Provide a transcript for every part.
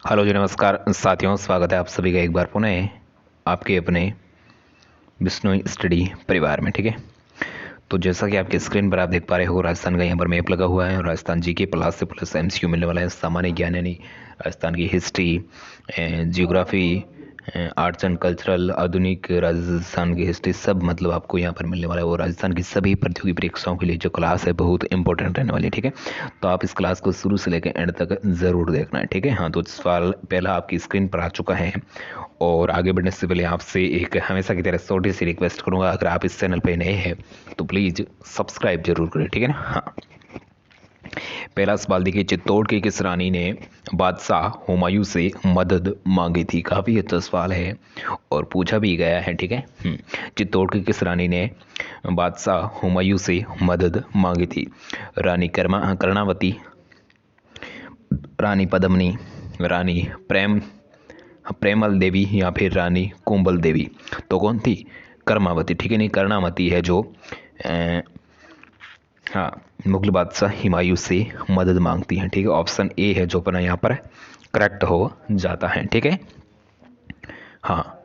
Hello जी, नमस्कार साथियों। स्वागत है आप सभी का एक बार पुनः आपके अपने बिश्नोई स्टडी परिवार में। ठीक है, तो जैसा कि आपके स्क्रीन पर आप देख पा रहे हो, राजस्थान का यहाँ पर मैप लगा हुआ है और राजस्थान जी के प्लस से प्लस एमसीक्यू मिलने वाला है। सामान्य ज्ञान यानी राजस्थान की history, geography, arts and cultural, आधुनिक राजस्थान की हिस्ट्री, सब मतलब आपको यहाँ पर मिलने वाला है। और राजस्थान की सभी प्रतियोगी परीक्षाओं के लिए जो क्लास है बहुत इंपॉर्टेंट रहने वाली है। ठीक है, तो आप इस क्लास को शुरू से लेकर एंड तक ज़रूर देखना है। ठीक है, हाँ, तो सवाल पहला आपकी स्क्रीन पर आ चुका है और आगे बढ़ने से पहले आपसे एक हमेशा की तरह छोटी सी रिक्वेस्ट करूँगा, अगर आप इस चैनल पर नए हैं तो प्लीज़ सब्सक्राइब जरूर करें। ठीक है ना। हाँ, पहला सवाल देखिए, चित्तौड़ की किस रानी ने बादशाह हुमायूं से मदद मांगी थी? काफ़ी अच्छा सवाल है और पूछा भी गया है। ठीक है, चित्तौड़ की किस रानी ने बादशाह हुमायूं से मदद मांगी थी? रानी कर्णावती, रानी पद्मिनी, रानी प्रेमल देवी या फिर रानी कुंभल देवी? तो कौन थी? कर्मावती। ठीक है, नहीं, कर्णावती है जो हाँ, मुगल बादशाह हुमायूं से मदद मांगती हैं। ठीक है, ऑप्शन ए है जो अपना यहाँ पर करेक्ट हो जाता है। ठीक है, हाँ,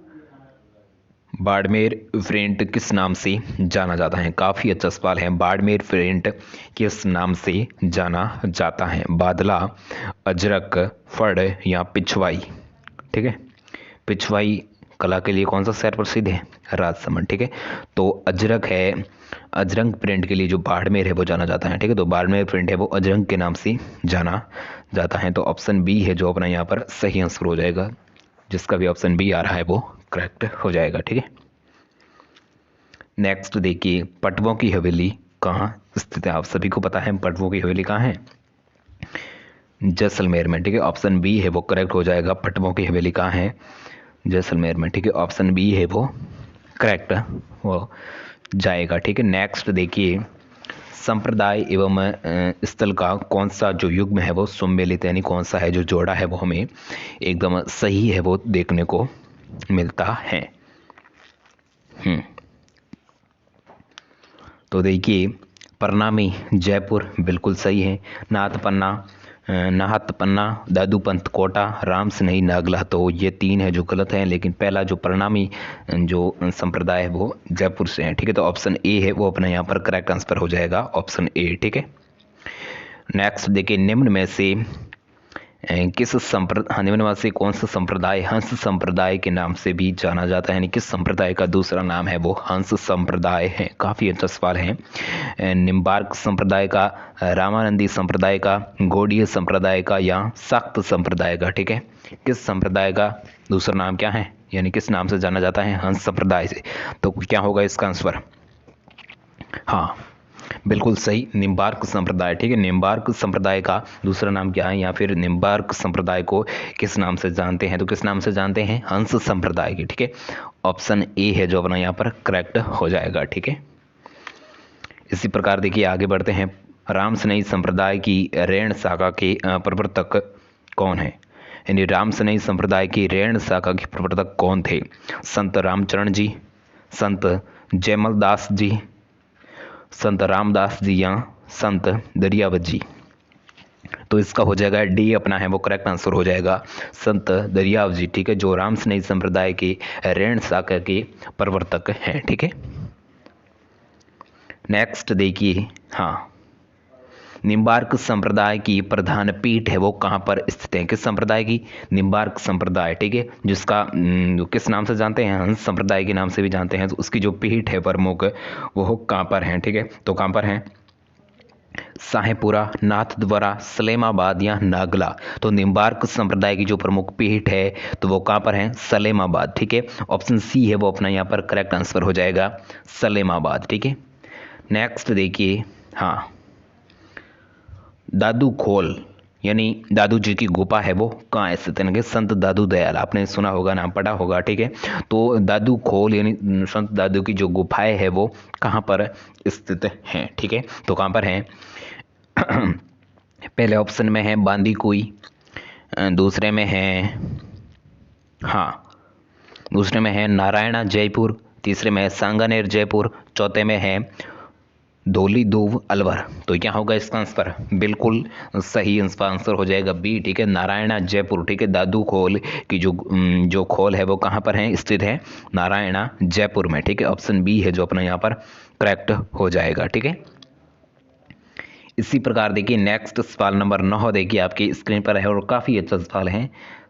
बाड़मेर फ्रेंट किस नाम से जाना जाता है? काफ़ी अच्छा सवाल है। बाड़मेर फ्रेंट किस नाम से जाना जाता है? बादला, अजरक, फड़ या पिछवाई? ठीक है, पिछवाई कला के लिए कौन सा शहर प्रसिद्ध है? राजसमंद। ठीक है, तो अजरक है, अजरंग प्रिंट के लिए जो बाड़मेर है वो जाना जाता है। ठीक है, तो बाड़मेर प्रिंट है वो अजरंग के नाम से जाना जाता है। तो ऑप्शन बी है जो अपना यहाँ पर सही आंसर हो जाएगा। जिसका भी ऑप्शन बी आ रहा है वो करेक्ट हो जाएगा। ठीक है, नेक्स्ट देखिए, पटवों की हवेली कहाँ स्थित है? आप सभी को पता है पटवों की हवेली कहाँ है? जैसलमेर में। ठीक है, ऑप्शन बी है वो करेक्ट हो जाएगा। पटवों की हवेली कहाँ है? जैसलमेर में। ठीक है, ऑप्शन बी है वो करेक्ट हो जाएगा। ठीक है, नेक्स्ट देखिए, संप्रदाय एवं स्थल का कौन सा जो युग्म है वो सम्मिलित, यानी कौन सा है जो जोड़ा है वो हमें एकदम सही है वो देखने को मिलता है। तो देखिए, प्रणामी जयपुर बिल्कुल सही है। नाहत पन्ना, दादूपंत कोटा, राम स्नेही नागला, तो ये तीन है जो गलत है। लेकिन पहला जो प्रणामी जो संप्रदाय है वो जयपुर से है। ठीक है, तो ऑप्शन ए है वो अपना यहाँ पर करेक्ट आंसर हो जाएगा, ऑप्शन ए। ठीक है, नेक्स्ट देखिए, निम्न में से निम्न में से कौन सा संप्रदाय हंस संप्रदाय के नाम से भी जाना जाता है? यानी किस संप्रदाय का दूसरा नाम है वो हंस संप्रदाय है? काफ़ी अच्छा सवाल है। निम्बार्क संप्रदाय का, रामानंदी संप्रदाय का, गौड़ीय संप्रदाय का या शाक्त संप्रदाय का? ठीक है, किस संप्रदाय का दूसरा नाम क्या है, यानी किस नाम से जाना जाता है हंस संप्रदाय से? तो क्या होगा इसका आंसर? हाँ, बिल्कुल सही, निम्बार्क संप्रदाय। ठीक है, निम्बार्क संप्रदाय का दूसरा नाम क्या है, या फिर निम्बार्क संप्रदाय को किस नाम से जानते हैं? तो किस नाम से जानते हैं? हंस संप्रदाय की। ठीक है, ऑप्शन ए है जो अपना यहाँ पर करेक्ट हो जाएगा। ठीक है, इसी प्रकार देखिए आगे बढ़ते हैं। राम स्नेही संप्रदाय की रैण शाखा के प्रवर्तक कौन है? यानी राम स्नेही संप्रदाय की रैण शाखा के प्रवर्तक कौन थे? संत रामचरण जी, संत जयमल दास जी, संत रामदास जी या संत दरियावत जी? तो इसका हो जाएगा डी अपना है वो करेक्ट आंसर हो जाएगा, संत दरियाव जी। ठीक है, जो राम स्नेही संप्रदाय के रैण शाखा के प्रवर्तक हैं। ठीक है, नेक्स्ट देखिए, हाँ, निम्बार्क संप्रदाय की प्रधान पीठ है वो कहाँ पर स्थित है? किस संप्रदाय की? निम्बार्क संप्रदाय। ठीक है, जिसका किस नाम से जानते हैं? हंस संप्रदाय के नाम से भी जानते हैं। तो उसकी जो पीठ है प्रमुख वो कहाँ पर है? ठीक है, तो कहाँ पर है? साहेपुरा, नाथद्वारा, सलेमाबाद या नागला? तो निम्बार्क संप्रदाय की जो प्रमुख पीठ है तो वो कहाँ पर है? सलेमाबाद। ठीक है, ऑप्शन सी है वो अपना यहाँ पर करेक्ट आंसर हो जाएगा, सलेमाबाद। ठीक है, नेक्स्ट देखिए, हाँ, दादू खोल यानी दादू जी की गुफा है वो कहाँ स्थित है? संत दादू दयाल, आपने सुना होगा, नाम पढ़ा होगा। ठीक है, तो दादू खोल यानी संत दादू की जो गुफाएं है वो कहाँ पर स्थित हैं? ठीक है, तो कहाँ पर है? पहले ऑप्शन में है बांदीकुई, दूसरे में है, हाँ, दूसरे में है नारायणा जयपुर, तीसरे में है सांगानेर जयपुर, चौथे में है धौली दूब अलवर। तो क्या होगा इसका आंसर? बिल्कुल सही इसका आंसर हो जाएगा बी, ठीक है, नारायणा जयपुर, ठीक है। दादू खोल की जो खोल है वो कहाँ पर है स्थित है? नारायणा जयपुर में, ठीक है। ऑप्शन बी है जो अपना यहाँ पर करेक्ट हो जाएगा, ठीक है। इसी प्रकार देखिए नेक्स्ट सवाल नंबर 9 देखिए आपकी स्क्रीन पर है और काफ़ी अच्छा सवाल है।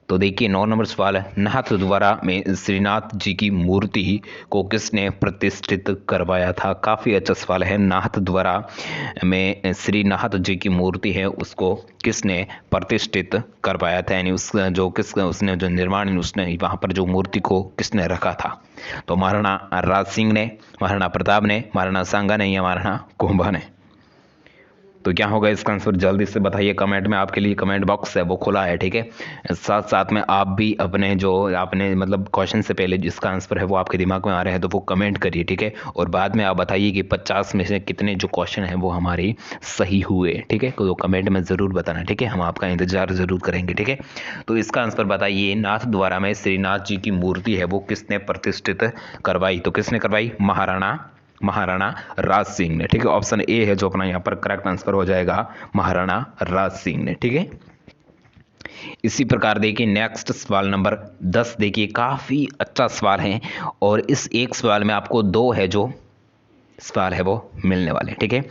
तो देखिए 9 नंबर सवाल है, नाथद्वारा में श्रीनाथ जी की मूर्ति को किसने प्रतिष्ठित करवाया था? काफ़ी अच्छा सवाल है। नाथद्वारा में श्रीनाथ जी की मूर्ति है उसको किसने प्रतिष्ठित करवाया था, यानी उसने जो निर्माण उसने वहाँ पर जो मूर्ति को किसने रखा था? तो महाराणा राज सिंह ने, महाराणा प्रताप ने, महाराणा सांगा ने या महाराणा कुंभा ने? तो क्या होगा इसका आंसर? जल्दी से बताइए कमेंट में, आपके लिए कमेंट बॉक्स है वो खुला है, ठीक है। साथ साथ में आप भी अपने जो आपने मतलब क्वेश्चन से पहले जिसका आंसर है वो आपके दिमाग में आ रहे हैं तो वो कमेंट करिए, ठीक है। और बाद में आप बताइए कि 50 में से कितने जो क्वेश्चन हैं वो हमारे सही हुए, ठीक है। तो कमेंट में ज़रूर बताना, ठीक है, हम आपका इंतजार ज़रूर करेंगे, ठीक है। तो इसका आंसर बताइए, नाथद्वारा में श्रीनाथ जी की मूर्ति है वो किसने प्रतिष्ठित करवाई? तो किसने करवाई? महाराणा राज सिंह ने, ठीक है। ऑप्शन ए है जो अपना यहाँ पर करेक्ट आंसर हो जाएगा, महाराणा राज सिंह ने, ठीक है। इसी प्रकार देखिए नेक्स्ट सवाल नंबर 10 देखिए, काफ़ी अच्छा सवाल है और इस एक सवाल में आपको 2 है जो सवाल है वो मिलने वाले, ठीक है।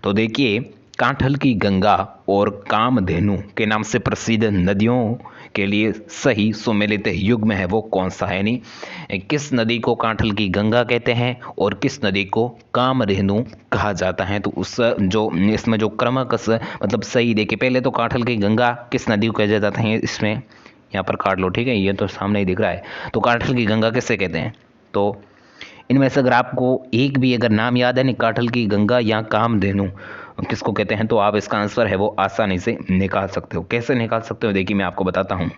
तो देखिए कांठल की गंगा और कामधेनु के नाम से प्रसिद्ध नदियों के लिए सही सुमेलित युग्म है वो कौन सा है? यानी किस नदी को कांठल की गंगा कहते हैं और किस नदी को कामधेनु कहा जाता है? तो उस जो इसमें जो क्रमकस मतलब सही देखिए, पहले तो कांठल की गंगा किस नदी को कहा जाता है, इसमें यहाँ पर काट लो, ठीक है, ये तो सामने ही दिख रहा है। तो कांठल की गंगा किससे कहते हैं? तो इनमें से अगर आपको एक भी अगर नाम याद है, नहीं, काठल की गंगा या कामधेनु किसको कहते हैं, तो आप इसका आंसर है वो आसानी से निकाल सकते हो। कैसे निकाल सकते हो देखिए मैं आपको बताता हूँ।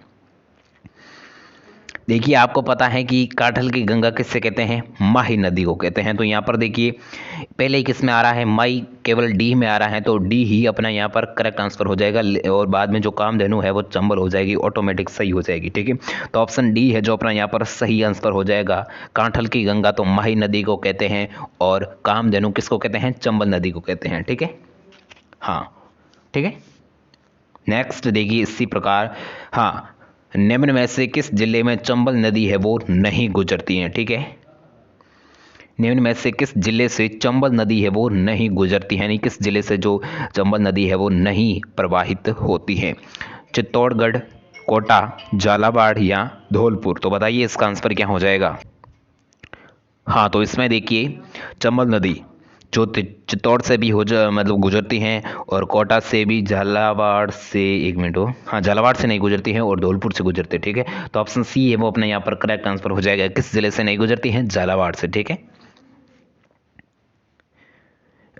देखिए आपको पता है कि काठल की गंगा किससे कहते हैं? माही नदी को कहते हैं। तो यहाँ पर देखिए पहले ही किस में आ रहा है? माई केवल डी में आ रहा है, तो डी ही अपना यहाँ पर करेक्ट आंसर हो जाएगा और बाद में जो कामधेनु है वो चंबल हो जाएगी, ऑटोमेटिक सही हो जाएगी, ठीक है। तो ऑप्शन डी है जो अपना यहाँ पर सही आंसर हो जाएगा। काठल की गंगा तो माही नदी को कहते हैं और कामधेनु किसको कहते हैं? चंबल नदी को कहते हैं, ठीक है। हाँ, ठीक है। नेक्स्ट देखिए इसी प्रकार, हाँ, निम्न में से किस जिले में चंबल नदी है वो नहीं गुजरती है, ठीक है। निम्न में से किस जिले से चंबल नदी है वो नहीं गुजरती है, यानी किस जिले से जो चंबल नदी है वो नहीं प्रवाहित होती है? चित्तौड़गढ़, कोटा, झालावाड़ या धौलपुर? तो बताइए इसका आंसर क्या हो जाएगा? हाँ, तो इसमें देखिए चंबल नदी जो चित्तौड़ से भी मतलब गुजरती हैं और कोटा से भी, झालावाड़ से, एक मिनट हो, हाँ, झालावाड़ से नहीं गुजरती हैं और धौलपुर से गुजरते, ठीक है। तो ऑप्शन सी है वो अपने यहाँ पर करेक्ट आंसर हो जाएगा। किस जिले से नहीं गुजरती हैं? झालावाड़ से, ठीक है।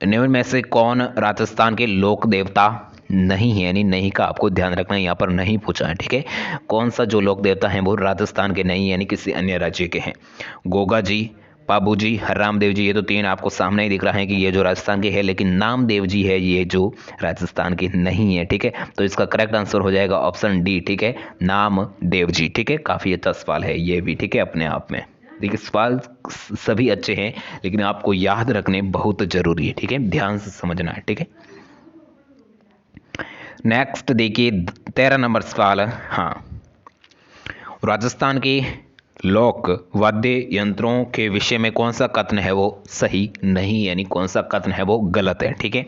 निम्न में से कौन राजस्थान के लोक देवता नहीं है, यानी नहीं का आपको ध्यान रखना, यहाँ पर नहीं पूछा है, ठीक है। कौन सा जो लोक देवता है वो राजस्थान के नहीं यानी किसी अन्य राज्य के हैं? गोगा जी, पाबू जी, रामदेव जी, ये तो 3 आपको सामने ही दिख रहा है कि ये जो राजस्थान के है, लेकिन नामदेव जी है ये जो राजस्थान के नहीं है, ठीक है। तो इसका करेक्ट आंसर हो जाएगा ऑप्शन डी, ठीक है, नामदेव जी, ठीक है। काफ़ी अच्छा सवाल है ये भी, ठीक है, अपने आप में। देखिए सवाल सभी अच्छे हैं लेकिन आपको याद रखने बहुत जरूरी है, ठीक है, ध्यान से समझना है, ठीक है। नेक्स्ट देखिए 13 नंबर सवाल, हाँ, राजस्थान के लोक वाद्य यंत्रों के विषय में कौन सा कथन है वो सही नहीं, यानी कौन सा कथन है वो गलत है, ठीक है।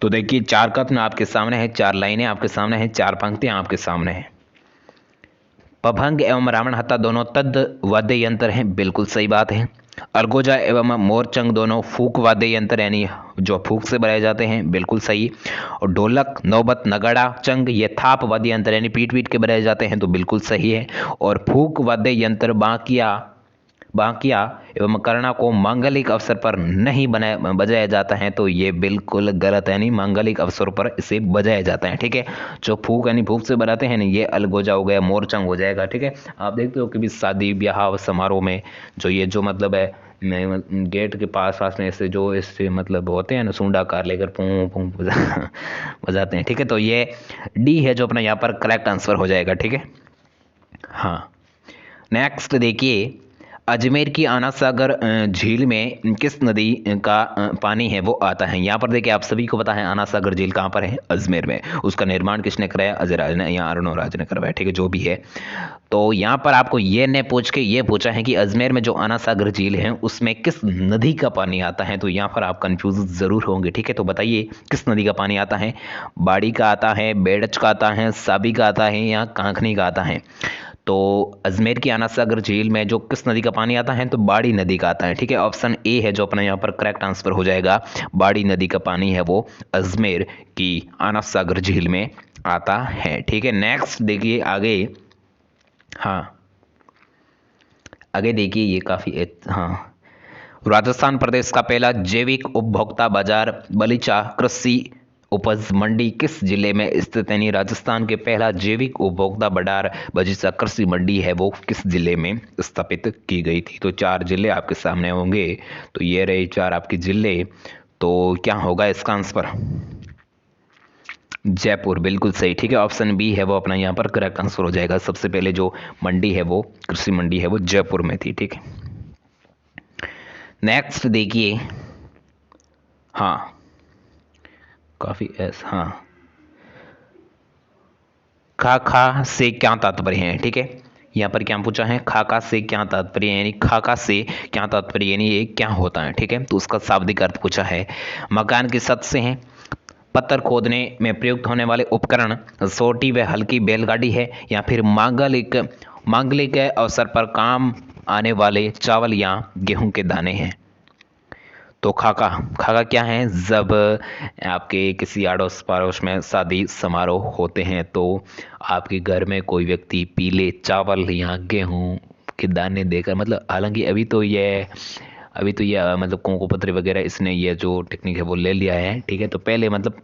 तो देखिए 4 कथन आपके सामने है, 4 लाइनें आपके सामने हैं, 4 पंक्तियां आपके सामने हैं। पभंग एवं रावण हत्ता दोनों तद वाद्य यंत्र हैं, बिल्कुल सही बात है। अरगोजा एवं मोरचंग दोनों फूक वाद्य यंत्र यानी जो फूक से बनाए जाते हैं, बिल्कुल सही। और ढोलक, नौबत, नगाड़ा, चंग ये थाप वाद्य यंत्र यानी पीट पीट के बनाए जाते हैं, तो बिल्कुल सही है। और फूक वाद्य यंत्र बांकिया एवं करना को मांगलिक अवसर पर नहीं बजाया जाता है, तो ये बिल्कुल गलत है, यानी मांगलिक अवसर पर इसे बजाया जाता है, ठीक है। जो फूक यानी फूक से बनाते हैं ना, ये अलगोजा हो गया, मोरचंग हो जाएगा, ठीक है। आप देखते हो कि भी शादी ब्याह समारोह में जो ये जो मतलब है गेट के पास में ऐसे जो इससे मतलब होते हैं ना, सूंडाकार लेकर पूं पूं बजाते हैं, ठीक है। तो ये डी है जो अपना यहाँ पर करेक्ट आंसर हो जाएगा, ठीक है। हाँ, नेक्स्ट देखिए अजमेर की आना सागर झील में किस नदी का पानी है वो आता है। यहाँ पर देखिए आप सभी को पता है आना सागर झील कहाँ पर है, अजमेर में। उसका निर्माण किसने कराया, अजयराज ने या अरुणोराज ने करवाया, ठीक है, जो भी है। तो यहाँ पर आपको ये ने पूछ के ये पूछा है कि अजमेर में जो आना सागर झील है उसमें किस नदी का पानी आता है, तो यहाँ पर आप कंफ्यूज जरूर होंगे, ठीक है। तो बताइए किस नदी का पानी आता है, बाड़ी का आता है, बेड़च का आता है, साबी का आता है या कांकनी का आता है। तो अजमेर की आना सागर झील में जो किस नदी का पानी आता है, तो बाड़ी नदी का आता है, ठीक है। ऑप्शन ए है जो अपना यहाँ पर करेक्ट आंसर हो जाएगा। बाड़ी नदी का पानी है वो अजमेर की आना सागर झील में आता है, ठीक है। नेक्स्ट देखिए आगे, हाँ आगे देखिए ये काफ़ी हाँ, राजस्थान प्रदेश का पहला जैविक उपभोक्ता बाजार बलीचा कृषि उपज मंडी किस जिले में स्थित है। यानी राजस्थान के पहला जैविक उपभोक्ता बाजार बलीचा कृषि मंडी है वो किस जिले में स्थापित की गई थी। तो 4 जिले आपके सामने होंगे, तो ये रहे 4 आपके जिले। तो क्या होगा इसका आंसर, जयपुर, बिल्कुल सही, ठीक है। ऑप्शन बी है वो अपना यहाँ पर करेक्ट आंसर हो जाएगा। सबसे पहले जो मंडी है वो कृषि मंडी है वो जयपुर में थी, ठीक है। नेक्स्ट देखिए, हाँ काफी हाँ, खा से क्या तात्पर्य है, ठीक है। यहाँ पर क्या पूछा है, खाका से क्या तात्पर्य है, यानी खाका से क्या तात्पर्य, यानी ये क्या होता है, ठीक है। तो उसका शाब्दिक अर्थ पूछा है। मकान की छत से है, पत्थर खोदने में प्रयुक्त होने वाले उपकरण, छोटी व हल्की बैलगाड़ी है, या फिर मांगलिक अवसर पर काम आने वाले चावल या गेहूं के दाने हैं। तो खाका, खाका क्या है, जब आपके किसी अड़ोस पड़ोस में शादी समारोह होते हैं तो आपके घर में कोई व्यक्ति पीले चावल या गेहूं के दाने देकर, मतलब हालांकि अभी तो ये मतलब कोको पत्री वगैरह इसने ये जो टेक्निक है वो ले लिया है, ठीक है। तो पहले मतलब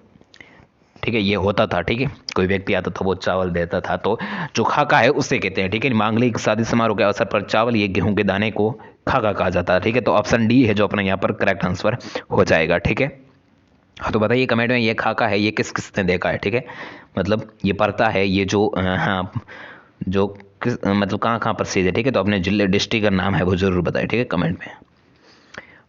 ठीक है ये होता था, ठीक है, कोई व्यक्ति आता था वो चावल देता था, तो जो खाका है उसे कहते हैं, ठीक है। मांगलिक शादी समारोह के अवसर पर चावल ये गेहूं के दाने को खाका कहा जाता है, ठीक है। तो ऑप्शन डी है जो अपना यहाँ पर करेक्ट आंसर हो जाएगा, ठीक है। हाँ तो बताइए कमेंट में, ये खाका है ये किस किसने देखा है, ठीक है। मतलब ये पड़ता है ये जो हाँ जो किस मतलब कहाँ कहाँ प्रसिद्ध है, ठीक है। तो अपने जिले डिस्ट्रिक्ट का नाम है वो जरूर बताए, ठीक है, कमेंट में।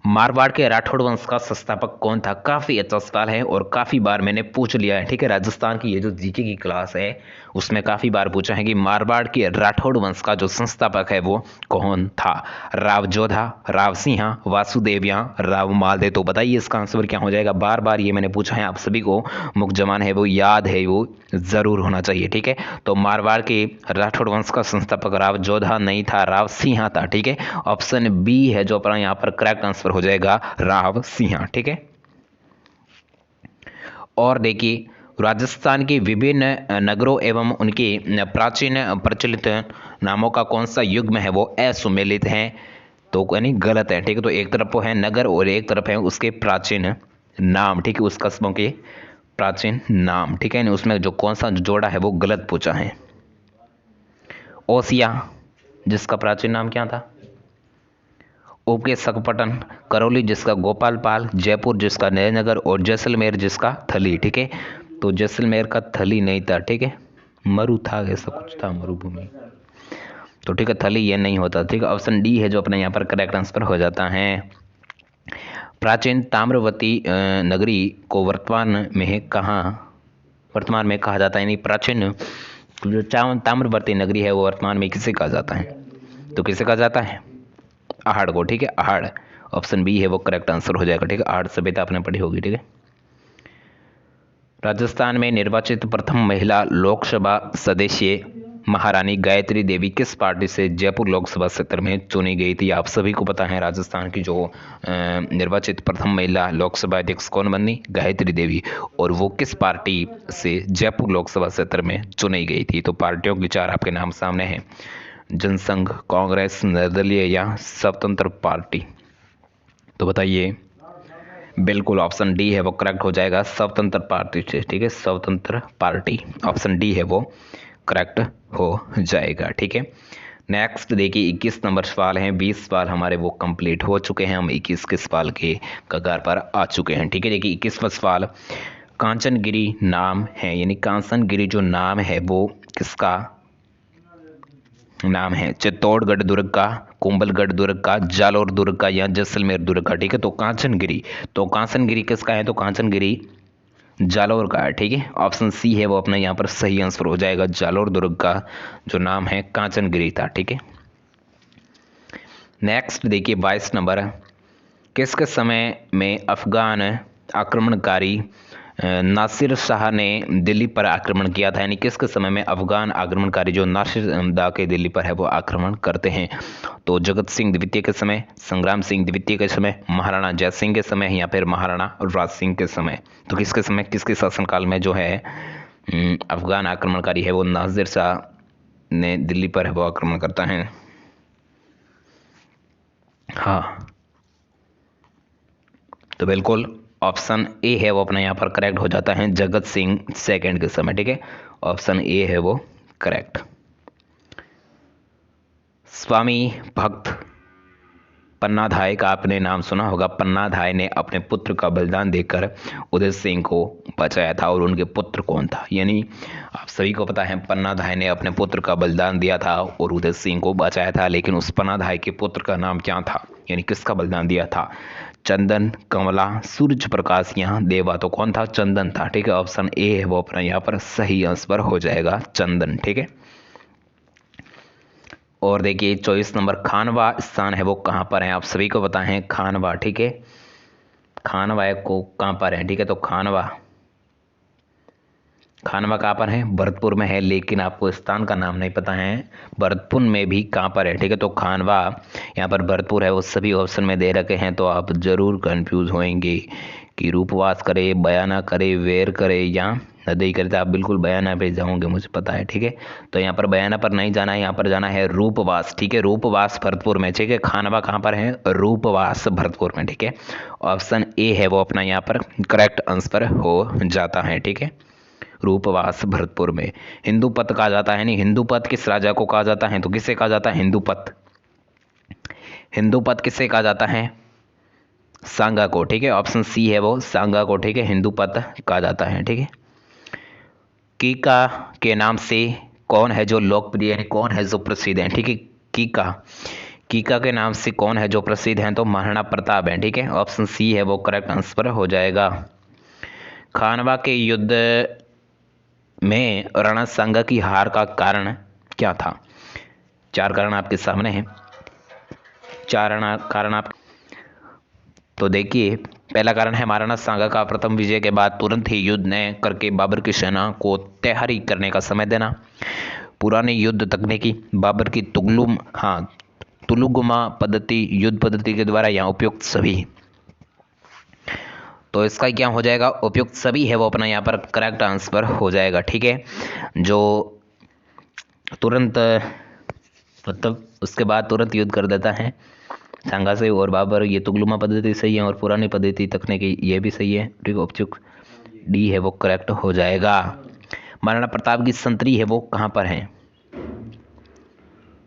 मारवाड़ के राठौड़ वंश का संस्थापक कौन था। काफी अच्छा सवाल है और काफी बार मैंने पूछ लिया है, ठीक है। राजस्थान की ये जो जीके की क्लास है उसमें काफी बार पूछा है कि मारवाड़ के राठौड़ वंश का जो संस्थापक है वो कौन था। राव जोधा, राव सिंह, वासुदेव या राव मालदेव। तो बताइए इसका आंसर क्या हो जाएगा। बार बार ये मैंने पूछा है, आप सभी को मुख जबान है वो याद है, वो जरूर होना चाहिए, ठीक है। तो मारवाड़ के राठौड़ वंश का संस्थापक राव जोधा नहीं था, राव सिंह था, ठीक है। ऑप्शन बी है जो अपना यहाँ पर करेक्ट आंसर हो जाएगा, राव सिंह, ठीक है। और देखिए राजस्थान के विभिन्न नगरों एवं उनके प्राचीन प्रचलित नामों का कौन सा युग्म है वो असुमेलित है, तो यानी गलत है, ठीक है। तो एक तरफ वो है नगर और एक तरफ है उसके प्राचीन नाम, ठीक है, उस कस्बों के प्राचीन नाम, ठीक है। उसमें जो कौन सा जोड़ा है वो गलत पूछा है। ओसिया जिसका प्राचीन नाम क्या था, ओके सकपटन, करौली जिसका गोपालपाल, जयपुर जिसका नयनगर और जैसलमेर जिसका थली, ठीक है। तो जैसलमेर का थली नहीं था, ठीक है, मरु था, ऐसा कुछ था, मरुभूमि, तो ठीक है थली ये नहीं होता, ठीक है। ऑप्शन डी है जो अपने यहाँ पर करेक्ट आंसर हो जाता है। प्राचीन ताम्रवती नगरी को वर्तमान में कहा जाता है, यानी प्राचीन जो ताम्रवती नगरी है वो वर्तमान में किसे कहा जाता है, तो किसे कहा जाता है, आहड़ को, ठीक है, आहड़। ऑप्शन बी है वो करेक्ट आंसर हो जाएगा, ठीक है। आहड़ सभ्यता आपने पढ़ी होगी, ठीक है। राजस्थान में निर्वाचित प्रथम महिला लोकसभा सदस्य महारानी गायत्री देवी किस पार्टी से जयपुर लोकसभा क्षेत्र में चुनी गई थी। आप सभी को पता है राजस्थान की जो निर्वाचित प्रथम महिला लोकसभा अध्यक्ष कौन बनी, गायत्री देवी, और वो किस पार्टी से जयपुर लोकसभा क्षेत्र में चुनी गई थी। तो पार्टियों के 4 आपके नाम सामने हैं, जनसंघ, कांग्रेस, निर्दलीय या स्वतंत्र पार्टी। तो बताइए, बिल्कुल ऑप्शन डी है वो करेक्ट हो जाएगा, स्वतंत्र पार्टी से, ठीक है, स्वतंत्र पार्टी। ऑप्शन डी है वो करेक्ट हो जाएगा, ठीक है। नेक्स्ट देखिए 21 नंबर सवाल हैं, 20 सवाल हमारे वो कंप्लीट हो चुके हैं, हम 21 के सवाल के कगार पर आ चुके हैं, ठीक है। देखिए 21वां सवाल, कांचनगिरी नाम है, यानी कांचनगिरी जो नाम है वो किसका नाम है। चित्तौड़गढ़ दुर्ग का कुंभलगढ़ दुर्ग का, जालोर दुर्ग का या जैसलमेर दुर्ग का। ठीक है, तो कांचनगिरी, तो कांचनगिरी किसका है? तो कांचनगिरी जालोर का है। ठीक है, ऑप्शन सी है वो अपना यहाँ पर सही आंसर हो जाएगा। जालोर दुर्ग का जो नाम है कांचनगिरी था। ठीक है, नेक्स्ट देखिए 22 नंबर, किसके समय में अफगान आक्रमणकारी नासिर शाह ने दिल्ली पर आक्रमण किया था? यानी किसके समय में अफगान आक्रमणकारी जो नासिर शाह के दिल्ली पर है वो आक्रमण करते हैं? तो जगत सिंह द्वितीय के समय, संग्राम सिंह द्वितीय के समय, महाराणा जय सिंह के समय या फिर महाराणा राज सिंह के समय? तो किसके समय, किसके शासनकाल में जो है अफगान आक्रमणकारी है वो नासिर शाह ने दिल्ली पर है वो आक्रमण करता है? हाँ, तो बिल्कुल ऑप्शन ए है वो अपना यहाँ पर करेक्ट हो जाता है, जगत सिंह सेकंड के समय। ठीक है, ऑप्शन ए है वो करेक्ट। स्वामी भक्त पन्नाधाय का आपने नाम सुना होगा। पन्नाधाय ने अपने पुत्र का बलिदान देकर उदय सिंह को बचाया था, और उनके पुत्र कौन था? यानी आप सभी को पता है पन्नाधाय ने अपने पुत्र का बलिदान दिया था और उदय सिंह को बचाया था, लेकिन उस पन्नाधाय के पुत्र का नाम क्या था? यानी किसका बलिदान दिया था? चंदन, कमला, सूर्य प्रकाश या देवा? तो कौन था? चंदन था। ठीक है, ऑप्शन ए है वो अपना यहाँ पर सही आंसर हो जाएगा, चंदन। ठीक है, और देखिए 24 नंबर, खानवा स्थान है वो कहाँ पर है? आप सभी को पता है खानवा। ठीक है, खानवा को कहाँ पर है? ठीक है, तो खानवा कहाँ पर है? भरतपुर में है, लेकिन आपको स्थान का नाम नहीं पता है भरतपुर में भी कहाँ पर है। ठीक है, तो खानवा यहाँ पर भरतपुर है, वो सभी ऑप्शन में दे रखे हैं, तो आप जरूर कंफ्यूज होंगे कि रूपवास करे, बयाना करे, वेर करे या नदी करे। तो आप बिल्कुल बयाना पे जाओगे, मुझे पता है। ठीक है, तो यहाँ पर बयाना पर नहीं जाना है, यहाँ पर जाना है रूपवास। ठीक है, रूपवास भरतपुर में। ठीक है, खानवा कहाँ पर है? रूपवास भरतपुर में। ठीक है, ऑप्शन ए है वो अपना यहाँ पर करेक्ट आंसर हो जाता है। ठीक है, रूपवास भरतपुर में। हिंदूपत कहा जाता है, नहीं हिंदूपत किस राजा को कहा जाता है? तो किसे कहा जाता है हिंदूपत? हिंदूपत किसे कहा जाता है? सांगा को। ठीक है, ऑप्शन सी है वो सांगा को। ठीक है, हिंदूपत कहा जाता है। ठीक है, कीका के नाम से कौन है जो लोकप्रिय है, कौन है जो प्रसिद्ध है? ठीक है, कीका, कीका के नाम से कौन है जो प्रसिद्ध है? तो महाराणा प्रताप है। ठीक है, ऑप्शन सी है वो करेक्ट आंसर हो जाएगा। खानवा के युद्ध में राणा सांगा की हार का कारण क्या था? चार कारण आपके सामने हैं, कारण आप। तो देखिए, पहला कारण है महाराणा सांगा का प्रथम विजय के बाद तुरंत ही युद्ध न करके बाबर की सेना को तैयारी करने का समय देना। पुरानी युद्ध तकनीकी, बाबर की तुलुगमा पद्धति, युद्ध पद्धति के द्वारा यहाँ उपयुक्त सभी। तो इसका क्या हो जाएगा? उपयुक्त सभी है वो अपना यहाँ पर करेक्ट आंसर हो जाएगा। ठीक है, जो तुरंत मतलब उसके बाद तुरंत युद्ध कर देता है सांगा से, और बाबर, ये तुगलुमा पद्धति सही है, और पुरानी पद्धति तकनीकी ये भी सही है। ठीक है, उपयुक्त डी है वो करेक्ट हो जाएगा। महाराणा प्रताप की संतरी है वो कहाँ पर है?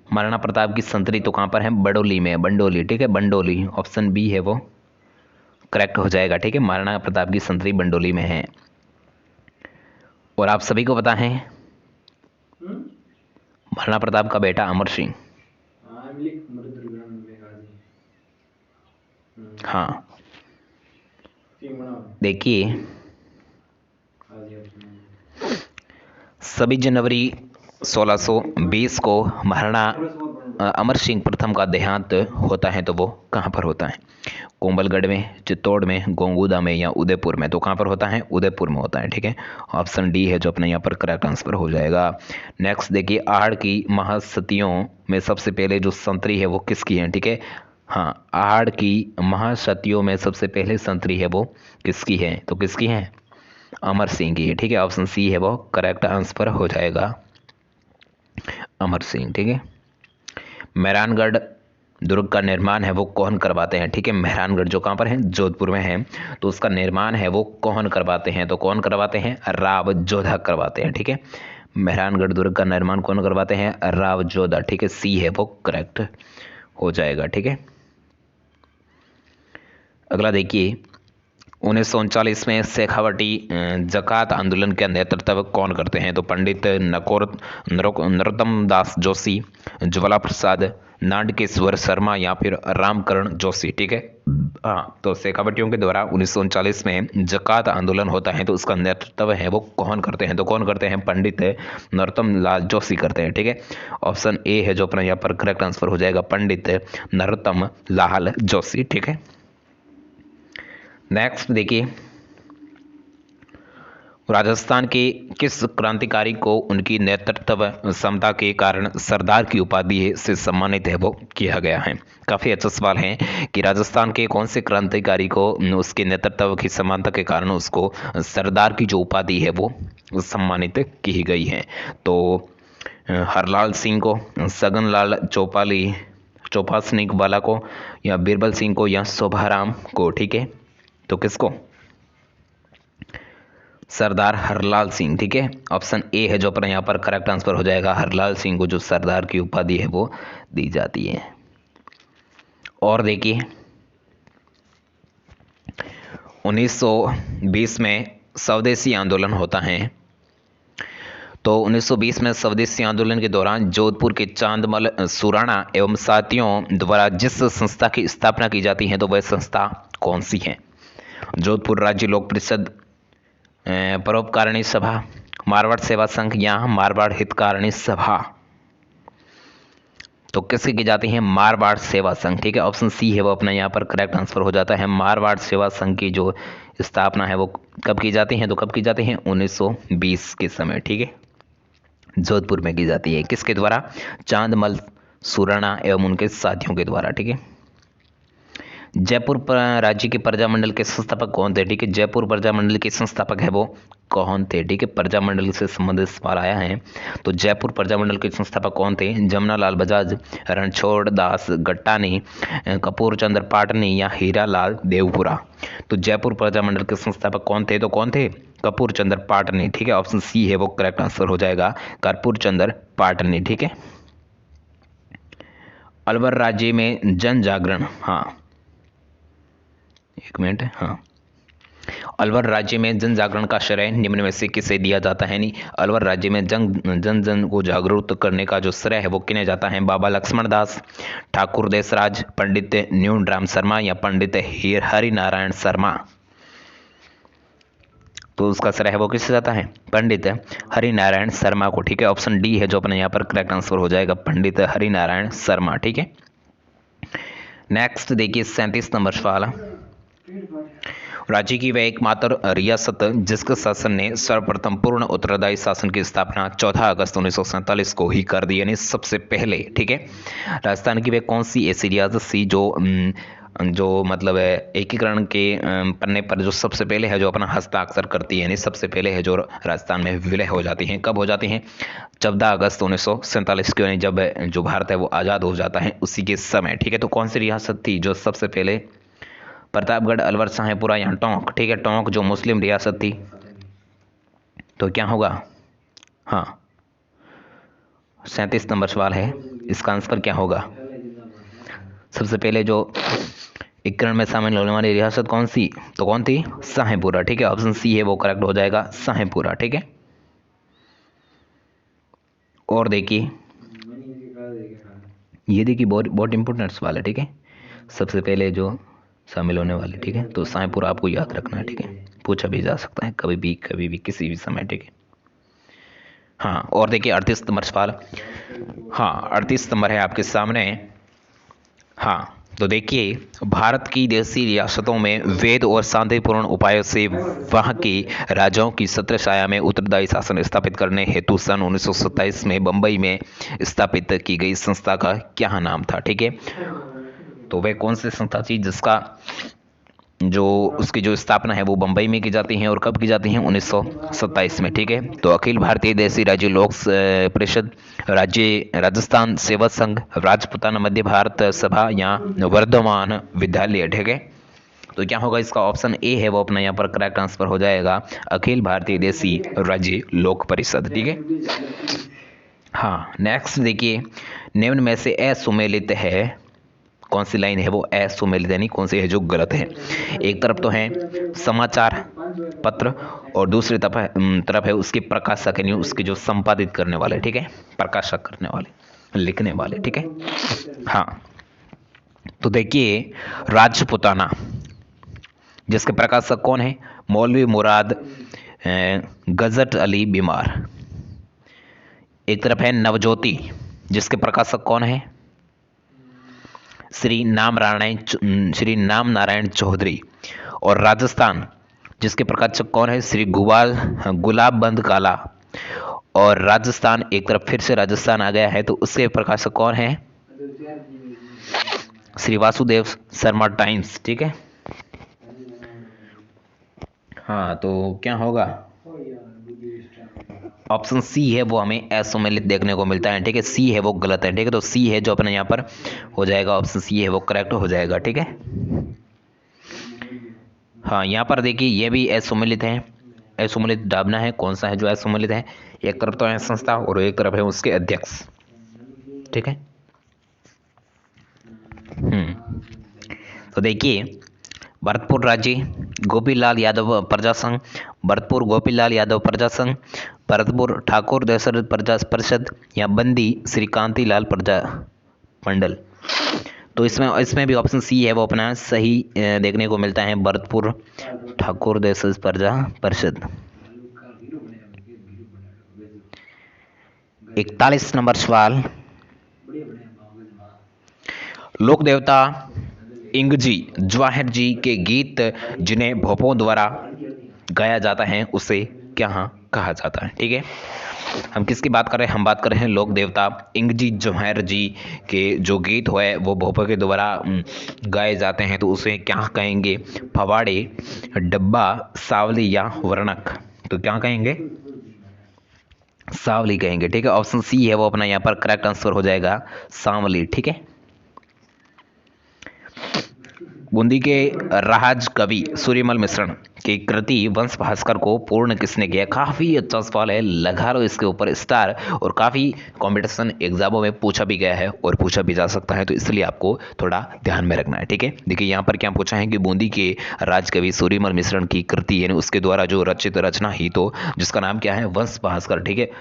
महाराणा प्रताप की संतरी तो कहाँ पर है? बडोली में, बंडोली। ठीक है, बंडोली, ऑप्शन बी है वो करेक्ट हो जाएगा। ठीक है, महाराणा प्रताप की संतरी बंडोली में है। और आप सभी को पता है महाराणा प्रताप का बेटा अमर सिंह। हाँ, देखिए 26 जनवरी 1620 को महाराणा अमर सिंह प्रथम का देहांत होता है, तो वो कहाँ पर होता है? कुंभलगढ़ में, चित्तौड़ में, गोंगुदा में या उदयपुर में? तो कहाँ पर होता है? उदयपुर में होता है। ठीक है, ऑप्शन डी है जो अपने यहाँ पर करेक्ट आंसर हो जाएगा। नेक्स्ट देखिए, आहड़ की महासतियों में सबसे पहले जो संतरी है वो किसकी है? ठीक है, हाँ, आहड़ की महासतियों में सबसे पहले संतरी है वो किसकी है? तो किसकी है? अमर सिंह की है। ठीक है, ऑप्शन सी है वो करेक्ट आंसर हो जाएगा, अमर सिंह। ठीक है, मेहरानगढ़ दुर्ग का निर्माण है वो कौन करवाते हैं? ठीक है, मेहरानगढ़ जो कहाँ पर है? जोधपुर में है, तो उसका निर्माण है वो कौन करवाते हैं? तो कौन करवाते हैं? राव जोधा करवाते हैं। ठीक है, मेहरानगढ़ दुर्ग का निर्माण कौन करवाते हैं? राव जोधा। ठीक है, सी है वो करेक्ट हो जाएगा। ठीक है, अगला देखिए 1939 में शेखावटी ज़कात आंदोलन का नेतृत्व कौन करते हैं? तो पंडित नरोत्तम दास जोशी, ज्वाला प्रसाद, नाडकेश्वर शर्मा या फिर रामकरण जोशी। ठीक है, हाँ, तो शेखावटियों के द्वारा 1939 में ज़कात आंदोलन होता है, तो उसका नेतृत्व है वो कौन करते हैं? तो कौन करते हैं? पंडित नरोत्तम लाल जोशी करते हैं। ठीक है, ऑप्शन ए है जो अपना यहाँ पर करेक्ट आंसर हो जाएगा, पंडित नरोत्तम लाल जोशी। ठीक है, नेक्स्ट देखिए, राजस्थान के किस क्रांतिकारी को उनकी नेतृत्व क्षमता के कारण सरदार की उपाधि से सम्मानित है वो किया गया है? काफ़ी अच्छा सवाल है कि राजस्थान के कौन से क्रांतिकारी को उसके नेतृत्व की समानता के कारण उसको सरदार की जो उपाधि है वो सम्मानित की गई है? तो हरलाल सिंह को, सगनलाल चौपासनी वाला को, या बीरबल सिंह को, या शोभाराम को। ठीक है, तो किसको? सरदार हरलाल सिंह। ठीक है, ऑप्शन ए है जो अपना यहाँ पर करेक्ट आंसर हो जाएगा, हरलाल सिंह को जो सरदार की उपाधि है वो दी जाती है। और देखिए, 1920 में स्वदेशी आंदोलन होता है, तो 1920 में स्वदेशी आंदोलन के दौरान जोधपुर के चांदमल सुराणा एवं साथियों द्वारा जिस संस्था की स्थापना की जाती है, तो वह संस्था कौन सी है? जोधपुर राज्य लोक परिषद, परोपकारिणी सभा, मारवाड़ सेवा संघ, या मारवाड़ हितकारिणी सभा। तो किसकी की जाती है? मारवाड़ सेवा संघ। ठीक है, ऑप्शन सी है वो अपना यहाँ पर करेक्ट आंसर हो जाता है। मारवाड़ सेवा संघ की जो स्थापना है वो कब की जाती है? तो कब की जाती है? 1920 के समय। ठीक है, जोधपुर में की जाती है, किसके द्वारा? चांदमल सुराणा एवं उनके साथियों के द्वारा। ठीक है, जयपुर राज्य के प्रजामंडल के संस्थापक कौन थे? ठीक है, जयपुर प्रजामंडल के संस्थापक है वो कौन थे? ठीक है, प्रजामंडल से संबंधित सवाल आया है, तो जयपुर प्रजामंडल के संस्थापक कौन थे? जमनालाल बजाज, रणछोड़ दास गट्टानी, कपूर चंद्र पाटनी, या हीरालाल देवपुरा। तो जयपुर प्रजामंडल के संस्थापक कौन थे? तो कौन थे? कपूर चंद्र पाटनी। ठीक है, ऑप्शन सी है वो करेक्ट आंसर हो जाएगा, कपूर चंद्र पाटनी। ठीक है, अलवर राज्य में जन जागरण, हाँ एक मिनट, हाँ, अलवर राज्य में जन जागरण का श्रेय निम्न में से किसे दिया जाता है? नहीं, अलवर राज्य में जन को जागरूक करने का जो श्रेय है वो किन्हें जाता है? बाबा लक्ष्मण दास, ठाकुर देसराज, पंडित न्यूनराम शर्मा, या पंडित हरिनारायण शर्मा। तो उसका श्रेय है वो किससे जाता है? पंडित हरिनारायण शर्मा को। ठीक है, ऑप्शन डी है जो अपने यहाँ पर करेक्ट आंसर हो जाएगा, पंडित हरिनारायण शर्मा। ठीक है, नेक्स्ट देखिए 37 नंबर सवाल, राज्य की वह एकमात्र रियासत जिसके शासन ने सर्वप्रथम पूर्ण उत्तरदायी शासन की स्थापना 14 अगस्त 1947 को ही कर दी, यानी सबसे पहले। ठीक है, राजस्थान की वह कौन सी ऐसी रियासत थी जो मतलब एकीकरण के पन्ने पर जो सबसे पहले है जो अपना हस्ताक्षर करती है, यानी सबसे पहले है जो राजस्थान में विलय हो जाती हैं? कब हो जाती हैं? 14 अगस्त 1947 को, यानी जब जो भारत है वो आज़ाद हो जाता है उसी के समय। ठीक है, तो कौन सी रियासत थी जो सबसे पहले? प्रतापगढ़, अलवर, शाहपुरा, या टोंक। ठीक है, टोंक जो मुस्लिम रियासत थी, तो क्या होगा? हाँ, 37 नंबर सवाल है, इसका आंसर क्या होगा? सबसे पहले जो एकीकरण में शामिल होने वाली रियासत कौन सी? तो कौन थी? शाहपुरा। ठीक है, ऑप्शन सी है वो करेक्ट हो जाएगा, शाहपुरा। ठीक है, और देखिए, ये देखिए बहुत इंपॉर्टेंट सवाल है। ठीक है, सबसे पहले जो शामिल होने वाले, ठीक है, तो शाहपुरा आपको याद रखना है। ठीक है, पूछा भी जा सकता है कभी भी किसी भी समय। ठीक है, हाँ, और देखिए 38 नंबर सवाल, हाँ 38 नंबर है आपके सामने। हाँ, तो देखिए, भारत की देशी रियासतों में वैध और शांतिपूर्ण उपायों से वहाँ के राजाओं की छत्रछाया में उत्तरदायी शासन स्थापित करने हेतु सन 1927 में बम्बई में स्थापित की गई संस्था का क्या नाम था? ठीक है, तो वह कौन सी संस्था थी जिसका जो उसकी जो स्थापना है वो बम्बई में की जाती है, और कब की जाती है? 1927 में। ठीक है, तो अखिल भारतीय देशी राज्य लोक परिषद, राज्य राजस्थान सेवा संघ, राजपुताना मध्य भारत सभा, या वर्धमान विद्यालय। ठीक है, तो क्या होगा? इसका ऑप्शन ए है वो अपना यहाँ पर करेक्ट आंसर हो जाएगा, अखिल भारतीय देशी राज्य लोक परिषद। ठीक है, हाँ, नेक्स्ट देखिए, निम्न में से असुमेलित है कौन सी लाइन है वो असुमेलित यानी कौन सी है जो गलत है। एक तरफ तो है समाचार पत्र और दूसरी तरफ है उसके प्रकाशक यानी उसके जो संपादित करने वाले, ठीक है, प्रकाशक करने वाले, लिखने वाले, ठीक है। हाँ, तो देखिए राजपुताना जिसके प्रकाशक कौन है, मौलवी मुराद गजट अली बीमार। एक तरफ है नवज्योति जिसके प्रकाशक कौन है, श्री नाम नारायण चौधरी। और राजस्थान जिसके प्रकाशक कौन है, श्री गुलाब बंद काला। और राजस्थान, एक तरफ फिर से राजस्थान आ गया है तो उसके प्रकाशक कौन है, श्री वासुदेव शर्मा टाइम्स, ठीक है। हाँ, तो क्या होगा, ऑप्शन सी है वो हमें असुमेलित देखने को मिलता है, ठीक है। सी है वो गलत है, ठीक है। तो सी है जो अपने यहाँ पर हो जाएगा, ऑप्शन सी है वो करेक्ट हो जाएगा, ठीक है। हाँ, यहाँ पर देखिए ये भी असुमेलित है, असुमेलित दाबना है, कौन सा है जो असुमेलित है, एक तरफ तो है संस्था और एक तरफ है उसके अध्यक्ष, ठीक है। तो देखिए भरतपुर राज्य गोपीलाल यादव प्रजा संघ, भरतपुर गोपीलाल यादव प्रजा संघ, भरतपुर ठाकुर दशरथ प्रजा परिषद या बंदी श्री कांतिलाल प्रजा मंडल। तो इसमें भी ऑप्शन सी है वो अपना सही देखने को मिलता है, भरतपुर ठाकुर दशरथ प्रजा परिषद। 41 नंबर सवाल, लोक देवता इंगजी जवाहर जी के गीत जिन्हें भोपों द्वारा गाया जाता है उसे क्या कहा जाता है, ठीक है। हम किसकी बात कर रहे हैं, हम बात कर रहे हैं लोक देवता इंगजी जवाहर जी के जो गीत है वो भोपों के द्वारा गाए जाते हैं तो उसे क्या कहेंगे, फवाड़े, डब्बा, सावली या वर्णक। तो क्या कहेंगे, सावली कहेंगे, ठीक है। ऑप्शन सी है वो अपना यहाँ पर करेक्ट आंसर हो जाएगा, सावली, ठीक है। बूंदी के राज कवि सूर्यमल मिश्रण की कृति वंश भास्कर को पूर्ण किसने किया, काफी अच्छा सवाल है, लगा लो इसके ऊपर स्टार। और काफी कंपटीशन एग्जामों में पूछा भी गया है और पूछा भी जा सकता है, तो इसलिए आपको थोड़ा ध्यान में रखना है, ठीक है। देखिए यहाँ पर क्या पूछा है कि बूंदी के राजकवि सूर्यमल मिश्रण की कृति यानी उसके द्वारा जो रचित रचना ही तो जिसका नाम क्या है, वंश भास्कर, ठीक है।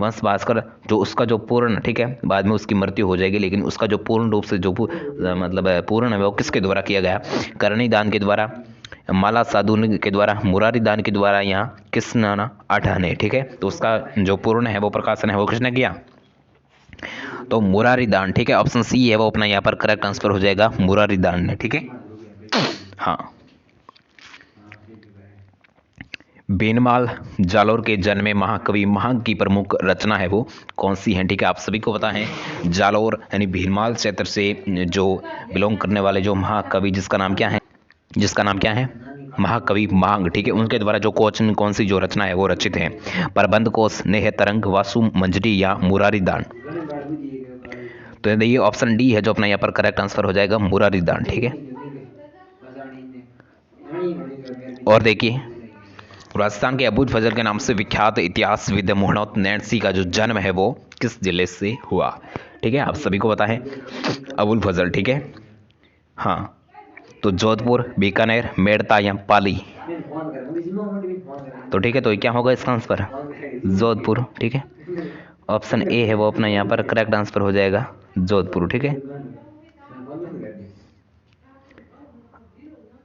वंश भास्कर जो उसका जो पूर्ण, ठीक है, बाद में उसकी मृत्यु हो जाएगी, लेकिन उसका जो पूर्ण रूप से जो मतलब पूर्ण है वो किसके द्वारा किया गया, करणी दान के द्वारा, माला साधु के द्वारा, मुरारी दान के द्वारा, यहाँ कृष्ण आठा ने, ठीक है। तो उसका जो पूर्ण है वो प्रकाशन है वो किसने किया, तो मुरारी दान, ठीक है। ऑप्शन सी है वो अपना यहाँ पर करेक्ट आंसर हो जाएगा, मुरारी दान ने, ठीक है। हाँ, बेनमाल जालोर के जन्मे महाकवि महान की प्रमुख रचना है वो कौन सी है, ठीक है। आप सभी को पता है जालोर यानी भीनमाल क्षेत्र से जो बिलोंग करने वाले जो महाकवि जिसका नाम क्या है, महाकवि मांग, ठीक है। उनके द्वारा जो कौन सी जो रचना है वो रचित है, प्रबंध कोश, नेह तरंग, वासु मंजरी या मुरारी दान। तो ये ऑप्शन डी है जो अपना यहाँ पर करेक्ट आंसर हो जाएगा, मुरारी दान, ठीक है। और देखिए राजस्थान के अबुल फजल के नाम से विख्यात इतिहासविद मोहम्मद नैन्सी का जो जन्म है वो किस जिले से हुआ, ठीक है। आप सभी को पता है अबुल फजल, ठीक है। हाँ, तो जोधपुर, बीकानेर, मेड़ता या पाली। तो ठीक है, तो क्या होगा इसका आंसर, जोधपुर, ठीक है। ऑप्शन ए है वो अपना यहाँ पर करेक्ट आंसर हो जाएगा, जोधपुर, ठीक है।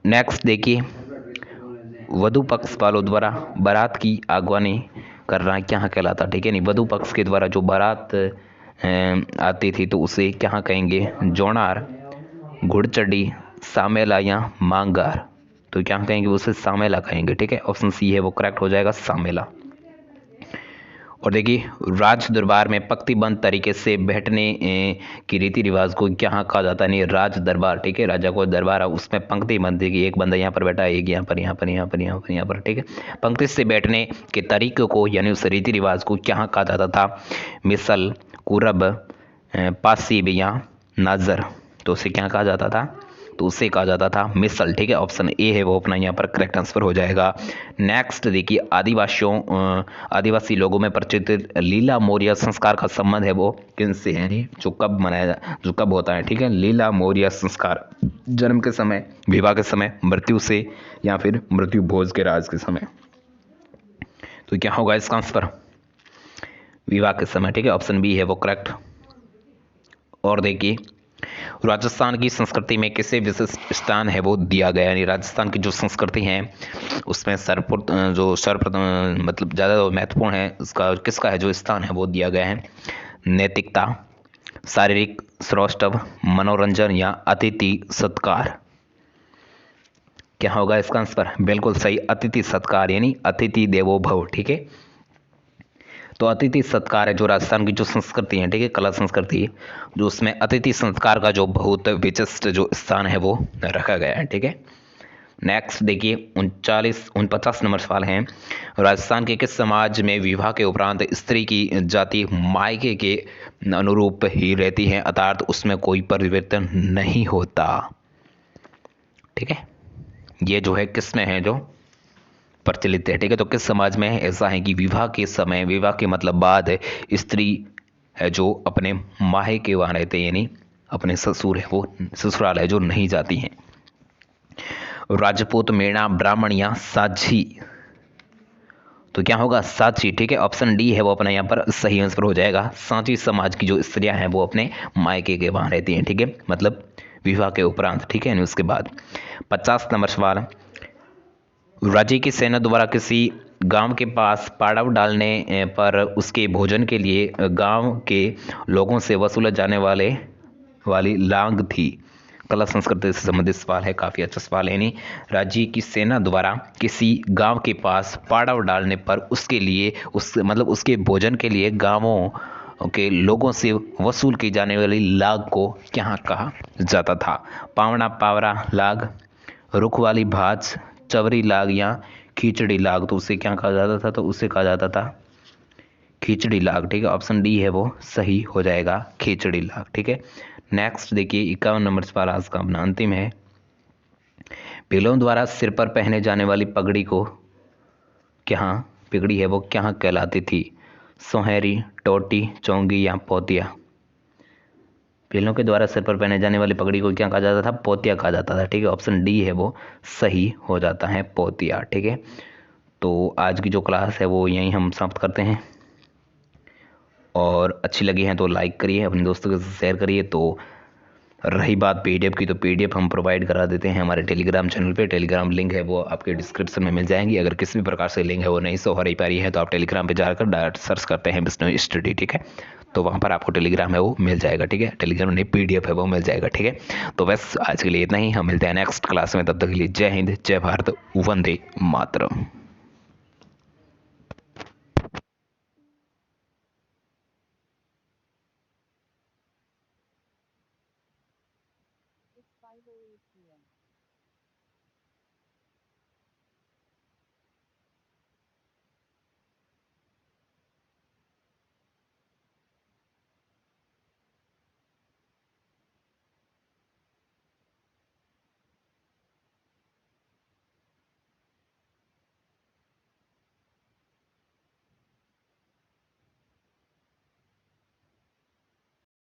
नेक्स्ट देखिए वधु पक्ष वालों द्वारा बारात की अगवानी करना क्या कहलाता, ठीक है। नहीं, वधु पक्ष के द्वारा जो बारात आती थी तो उसे क्या कहेंगे, जोनार, घुड़चड्डी, सामेला या मांगार। तो क्या कहेंगे, उसे सामेला कहेंगे, ठीक है। ऑप्शन सी है वो करेक्ट हो जाएगा, सामेला। और देखिए राज दरबार में पंक्तिबद्ध तरीके से बैठने की रीति रिवाज को क्या कहा जाता है, नहीं राज दरबार, ठीक है। राजा को दरबार है उसमें पंक्तिबद्ध की एक बंदा यहाँ पर बैठा है, एक यहाँ पर, ठीक है। पंक्ति से बैठने के तरीके को यानी उस रीति रिवाज को क्या कहा जाता था, मिसल, कुरब, पासीब या नाजर। तो उसे क्या कहा जाता था, तो उसे कहा जाता था मिसल। ठीक है, ऑप्शन ए है वो अपना यहाँ पर करेक्ट आंसर हो जाएगा। नेक्स्ट देखिए, आदिवासी लोगों में प्रचलित लीला मोरिया संस्कार का संबंध है वो किनसे है, जो कब होता है। ठीक है, लीला मोरिया संस्कार जन्म के समय, विवाह के समय, मृत्यु से, या फिर मृत्यु भोज के राज के समय। तो क्या होगा इसका आंसर, विवाह के समय। ठीक है, ऑप्शन बी है वो करेक्ट। और देखिए, राजस्थान की संस्कृति में किसे विशिष्ट स्थान है वो दिया गया, यानी राजस्थान की जो संस्कृति है उसमें मतलब ज़्यादा महत्वपूर्ण है उसका, किसका है जो स्थान है वो दिया गया है, नैतिकता, शारीरिक सौष्ठव, मनोरंजन या अतिथि सत्कार। क्या होगा इसका आंसर, बिल्कुल सही, अतिथि सत्कार, यानी अतिथि देवो भव। ठीक है, तो अतिथि सत्कार है जो राजस्थान की जो संस्कृति है, ठीक है, कला संस्कृति है, जो उसमें अतिथि संस्कार का जो बहुत विशिष्ट जो स्थान है वो रखा गया है। ठीक है, नेक्स्ट देखिए, 49 नंबर सवाल है, राजस्थान के किस समाज में विवाह के उपरांत स्त्री की जाति मायके के अनुरूप ही रहती है, अर्थात उसमें कोई परिवर्तन नहीं होता। ठीक है, ये जो है किस में है जो प्रचलित है। ठीक है, तो किस समाज में ऐसा है कि विवाह के समय, विवाह के मतलब बाद स्त्री है जो अपने मायके वहाँ रहते हैं, यानी अपने ससुर है वो ससुराल है जो नहीं जाती हैं। राजपूत, मेणा, ब्राह्मण या साझी। तो क्या होगा, साची। ठीक है, ऑप्शन डी है वो अपना यहाँ पर सही आंसर हो जाएगा। साची समाज की जो स्त्रियां हैं वो अपने मायके के वहाँ रहती हैं। ठीक है, मतलब विवाह के उपरांत। ठीक है, यानी उसके बाद। 50 नंबर सवाल, राज्य की सेना द्वारा किसी गांव के पास पड़ाव डालने पर उसके भोजन के लिए गांव के लोगों से वसूले जाने वाली लांग थी। कला संस्कृति से संबंधित सवाल है, काफी अच्छा सवाल है। यानी राज्य की सेना द्वारा किसी गांव के पास पड़ाव डालने पर उसके लिए मतलब उसके भोजन के लिए गांवों के लोगों से वसूल की जाने वाली लाग को क्या कहा जाता था, पावड़ा, पावरा लाग, रुख वाली भाज, चवरी लाग या खिचड़ी लाग। तो उसे क्या कहा जाता था, तो उसे कहा जाता था खिचड़ी लाग। ठीक है, ऑप्शन डी है वो सही हो जाएगा, खिचड़ी लाग। ठीक है, नेक्स्ट देखिए, 51 नंबर सवाल आज का अपना अंतिम है, पीलों द्वारा सिर पर पहने जाने वाली पगड़ी को क्या पगड़ी है वो क्या कहलाती थी, सोहरी, टोटी, चोंगी या पोतिया। पीलों के द्वारा सिर पर पहने जाने वाली पगड़ी को क्या कहा जाता था, पोतिया कहा जाता था। ठीक है, ऑप्शन डी है वो सही हो जाता है, पोतिया। ठीक है, तो आज की जो क्लास है वो यहीं हम समाप्त करते हैं, और अच्छी लगी है तो लाइक करिए, अपने दोस्तों के साथ शेयर करिए। तो रही बात पीडीएफ की, तो पीडीएफ हम प्रोवाइड करा देते हैं हमारे टेलीग्राम चैनल पे। टेलीग्राम लिंक है वो आपके डिस्क्रिप्शन में मिल जाएंगी। अगर किसी भी प्रकार से लिंक है वो नहीं शो हो रही पा रही है तो आप टेलीग्राम पे जाकर डायरेक्ट सर्च करते हैं बिश्नोई स्टडी। ठीक है, तो वहाँ पर आपको टेलीग्राम है वो मिल जाएगा। ठीक है, टेलीग्राम नहीं, पीडीएफ है वो मिल जाएगा। ठीक है, तो बस आज के लिए इतना ही, हम मिलते हैं नेक्स्ट क्लास में। तब तक के लिए जय हिंद, जय भारत, वंदे मातरम।